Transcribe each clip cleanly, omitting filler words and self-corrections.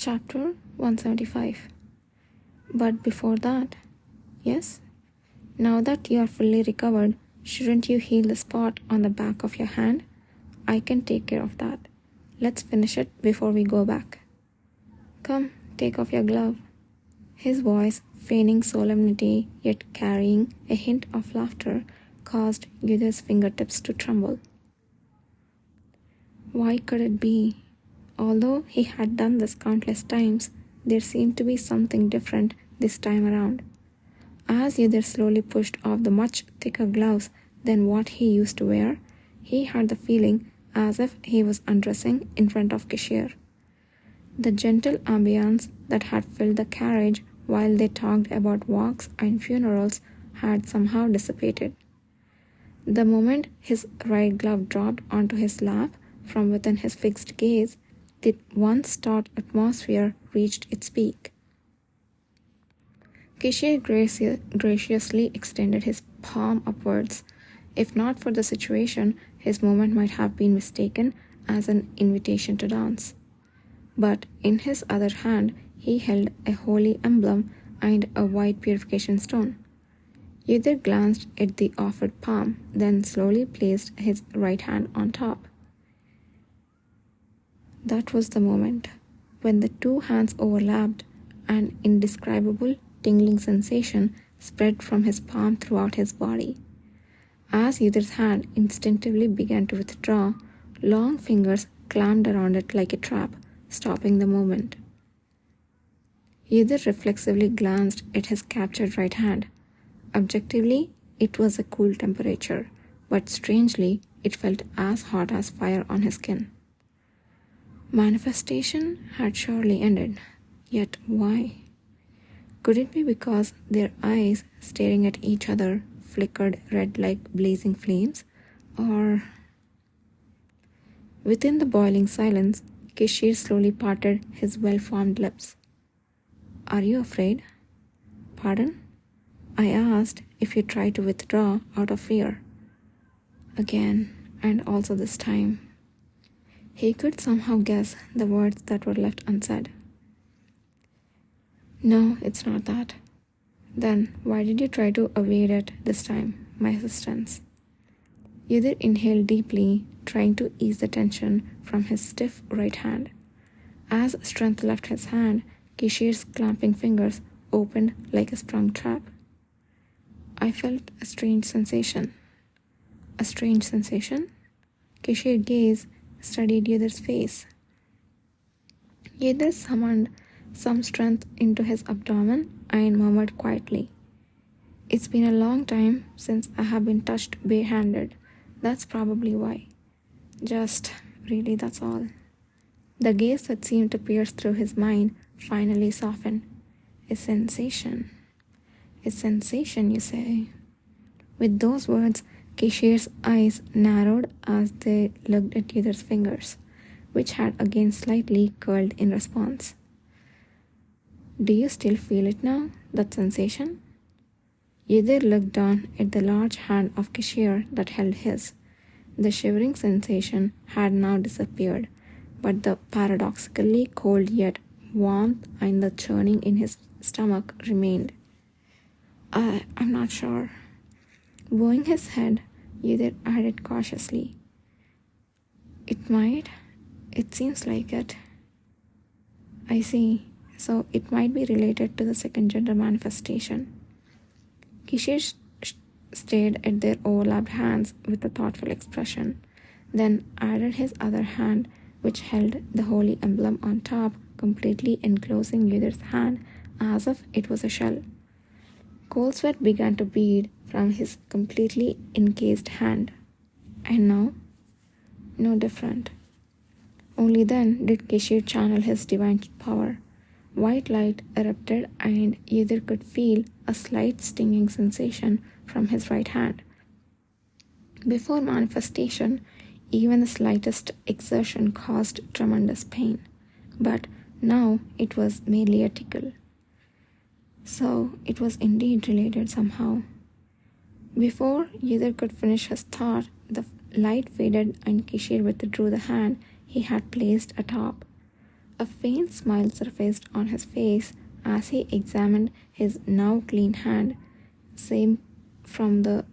Chapter 175. But before that, yes? Now that you are fully recovered, shouldn't you heal the spot on the back of your hand? I can take care of that. Let's finish it before we go back. Come, take off your glove. His voice, feigning solemnity yet carrying a hint of laughter, caused Yudhir's fingertips to tremble. Why could it be? Although he had done this countless times, there seemed to be something different this time around. As Yudhir slowly pushed off the much thicker gloves than what he used to wear, he had the feeling as if he was undressing in front of Kishir. The gentle ambience that had filled the carriage while they talked about walks and funerals had somehow dissipated. The moment his right glove dropped onto his lap from within his fixed gaze, the once taut atmosphere reached its peak. Kishir graciously extended his palm upwards. If not for the situation, his movement might have been mistaken as an invitation to dance. But in his other hand, he held a holy emblem and a white purification stone. Yudhir glanced at the offered palm, then slowly placed his right hand on top. That was the moment when the two hands overlapped. An indescribable tingling sensation spread from his palm throughout his body. As Yudhir's hand instinctively began to withdraw, long fingers clamped around it like a trap, stopping the movement. Yudhir reflexively glanced at his captured right hand. Objectively, it was a cool temperature, but strangely, it felt as hot as fire on his skin. Manifestation had surely ended. Yet why? Could it be because their eyes, staring at each other, flickered red like blazing flames? Or... Within the boiling silence, Kishir slowly parted his well-formed lips. Are you afraid? Pardon? I asked if you tried to withdraw out of fear. Again, and also this time. He could somehow guess the words that were left unsaid. No, it's not that. Then why did you try to evade it this time, my assistance? Yudhir inhaled deeply, trying to ease the tension from his stiff right hand. As strength left his hand, Kishir's clamping fingers opened like a sprung trap. I felt a strange sensation. A strange sensation? Kishir's gaze studied Yudhir's face. Yudhir summoned some strength into his abdomen and murmured quietly. It's been a long time since I have been touched barehanded. That's probably why. Really, that's all. The gaze that seemed to pierce through his mind finally softened. A sensation. A sensation, you say? With those words, Kishir's eyes narrowed as they looked at Yudhir's fingers, which had again slightly curled in response. Do you still feel it now, that sensation? Yudhir looked down at the large hand of Kishir that held his. The shivering sensation had now disappeared, but the paradoxically cold yet warmth and the churning in his stomach remained. I'm not sure. Bowing his head, Yudhir added cautiously. It might. It seems like it. I see. So it might be related to the second gender manifestation. Kishir stared at their overlapped hands with a thoughtful expression, then added his other hand, which held the holy emblem on top, completely enclosing Yudhir's hand as if it was a shell. Cold sweat began to bead from his completely encased hand. And now? No different. Only then did Kishir channel his divine power. White light erupted and Yudhir could feel a slight stinging sensation from his right hand. Before manifestation, even the slightest exertion caused tremendous pain. But now it was merely a tickle. So it was indeed related somehow. Before Yudhir could finish his thought, the light faded and Kishir withdrew the hand he had placed atop. A faint smile surfaced on his face as he examined his now clean hand, same from the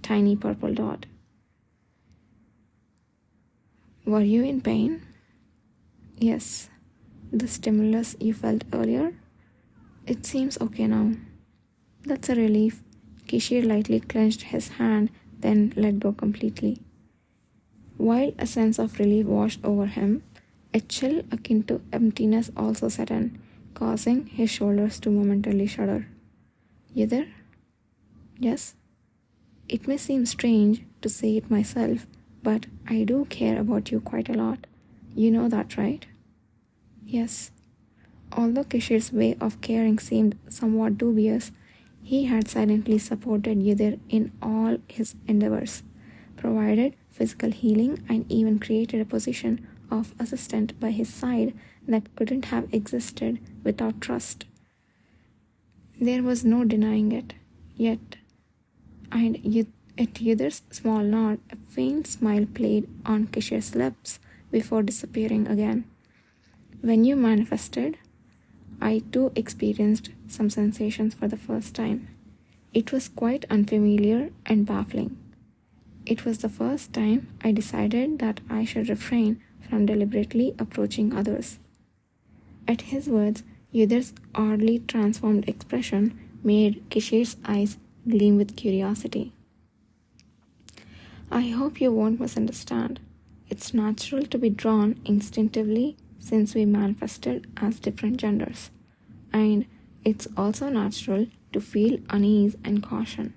tiny purple dot. Were you in pain? Yes. The stimulus you felt earlier? It seems okay now. That's a relief. Kishir lightly clenched his hand, then let go completely. While a sense of relief washed over him, a chill akin to emptiness also set in, causing his shoulders to momentarily shudder. You there? Yes? It may seem strange to say it myself, but I do care about you quite a lot. You know that, right? Yes. Although Kishir's way of caring seemed somewhat dubious, he had silently supported Yudir in all his endeavors, provided physical healing, and even created a position of assistant by his side that couldn't have existed without trust. There was no denying it. Yet, and at Yudir's small nod, a faint smile played on Kishir's lips before disappearing again. When you manifested, I too experienced some sensations for the first time. It was quite unfamiliar and baffling. It was the first time I decided that I should refrain from deliberately approaching others. At his words, Yudir's oddly transformed expression made Kishir's eyes gleam with curiosity. I hope you won't misunderstand. It's natural to be drawn instinctively since we manifested as different genders. And it's also natural to feel unease and caution,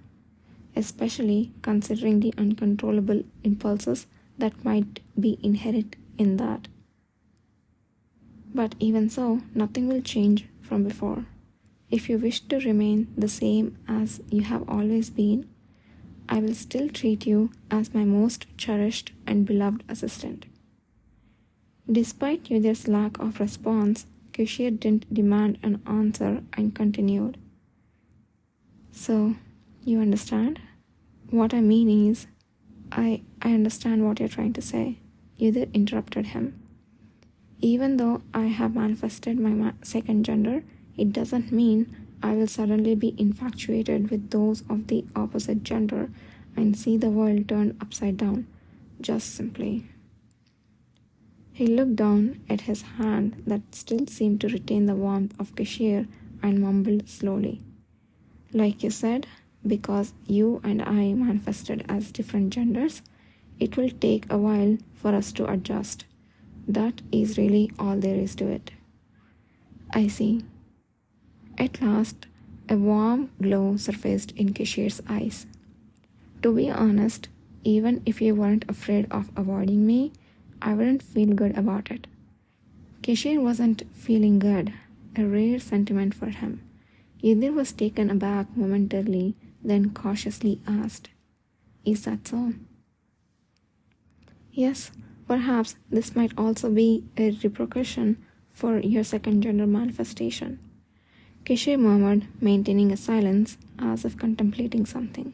especially considering the uncontrollable impulses that might be inherent in that. But even so, nothing will change from before. If you wish to remain the same as you have always been, I will still treat you as my most cherished and beloved assistant. Despite Yudir's lack of response, Kishir didn't demand an answer and continued. So, you understand? What I mean is, I understand what you're trying to say. Yudir interrupted him. Even though I have manifested my second gender, it doesn't mean I will suddenly be infatuated with those of the opposite gender and see the world turned upside down, just simply. He looked down at his hand that still seemed to retain the warmth of Kishir and mumbled slowly. Like you said, because you and I manifested as different genders, it will take a while for us to adjust. That is really all there is to it. I see. At last, a warm glow surfaced in Kishir's eyes. To be honest, even if you weren't afraid of avoiding me, I wouldn't feel good about it. Kishir wasn't feeling good, a rare sentiment for him. Yudir was taken aback momentarily, then cautiously asked, Is that so? Yes, perhaps this might also be a repercussion for your second gender manifestation. Kishir murmured, maintaining a silence as if contemplating something.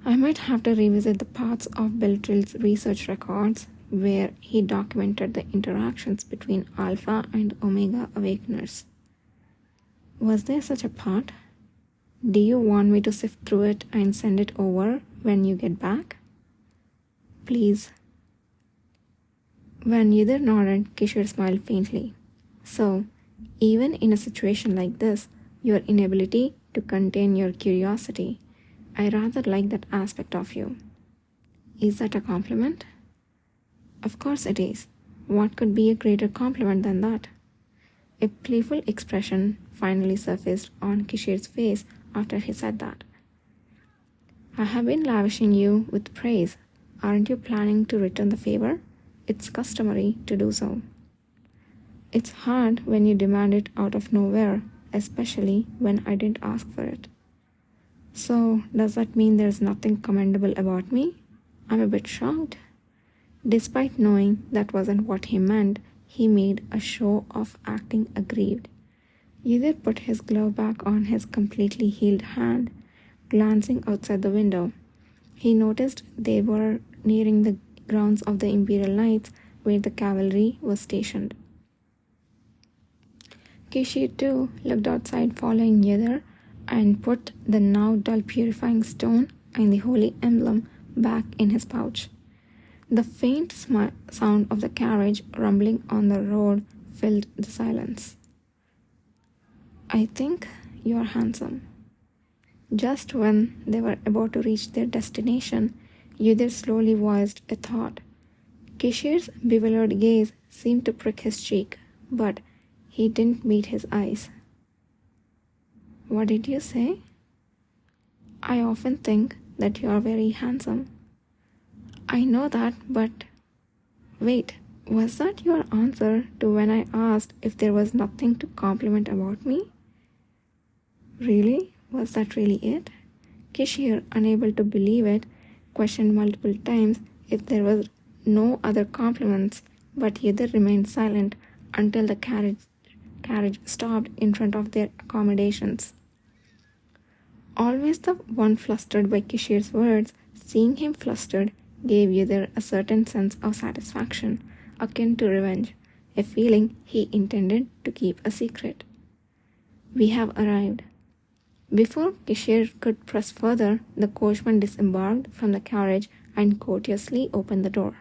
I might have to revisit the parts of Beltril's research records where he documented the interactions between Alpha and Omega Awakeners. Was there such a part? Do you want me to sift through it and send it over when you get back? Please. When Yudir nodded, Kishir smiled faintly. So, even in a situation like this, your inability to contain your curiosity, I rather like that aspect of you. Is that a compliment? Of course it is. What could be a greater compliment than that? A playful expression finally surfaced on Kishir's face after he said that. I have been lavishing you with praise. Aren't you planning to return the favor? It's customary to do so. It's hard when you demand it out of nowhere, especially when I didn't ask for it. So, does that mean there's nothing commendable about me? I'm a bit shocked. Despite knowing that wasn't what he meant, he made a show of acting aggrieved. Yudir put his glove back on his completely healed hand, glancing outside the window. He noticed they were nearing the grounds of the Imperial Knights where the cavalry was stationed. Kishi too looked outside following Yether and put the now dull purifying stone and the holy emblem back in his pouch. The faint sound of the carriage rumbling on the road filled the silence. I think you are handsome. Just when they were about to reach their destination, Yether slowly voiced a thought. Kishir's bewildered gaze seemed to prick his cheek, but he didn't meet his eyes. What did you say? I often think that you are very handsome. I know that, but wait, was that your answer to when I asked if there was nothing to compliment about me? Really? Was that really it? Kishir, unable to believe it, questioned multiple times if there was no other compliments, but Yether remained silent until the carriage stopped in front of their accommodations. Always the one flustered by Kishir's words, seeing him flustered gave Yether a certain sense of satisfaction, akin to revenge, a feeling he intended to keep a secret. We have arrived. Before Kishir could press further, the coachman disembarked from the carriage and courteously opened the door.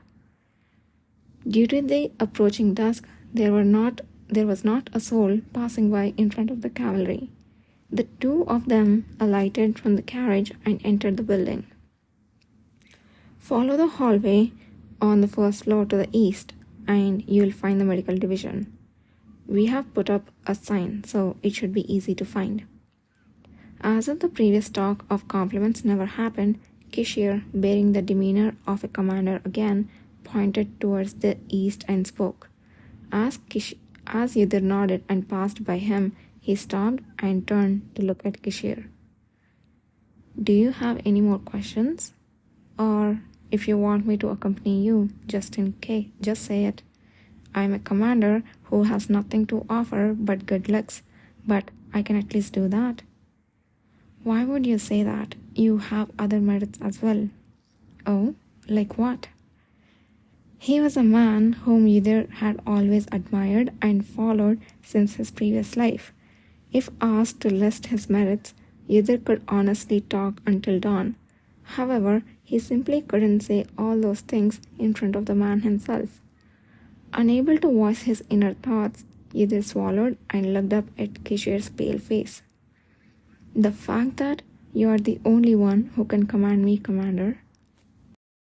Due to the approaching dusk, there was not a soul passing by in front of the cavalry. The two of them alighted from the carriage and entered the building. Follow the hallway on the first floor to the east, and you will find the medical division. We have put up a sign, so it should be easy to find. As if the previous talk of compliments never happened, Kishir, bearing the demeanor of a commander again, pointed towards the east and spoke. As Yether nodded and passed by him, he stopped and turned to look at Kishir. Do you have any more questions? Or if you want me to accompany you, just say it. I am a commander who has nothing to offer but good looks, but I can at least do that. Why would you say that? You have other merits as well. Oh, like what? He was a man whom Yether had always admired and followed since his previous life. If asked to list his merits, Yether could honestly talk until dawn. However, he simply couldn't say all those things in front of the man himself. Unable to voice his inner thoughts, Yether swallowed and looked up at Kishir's pale face. The fact that you are the only one who can command me, Commander,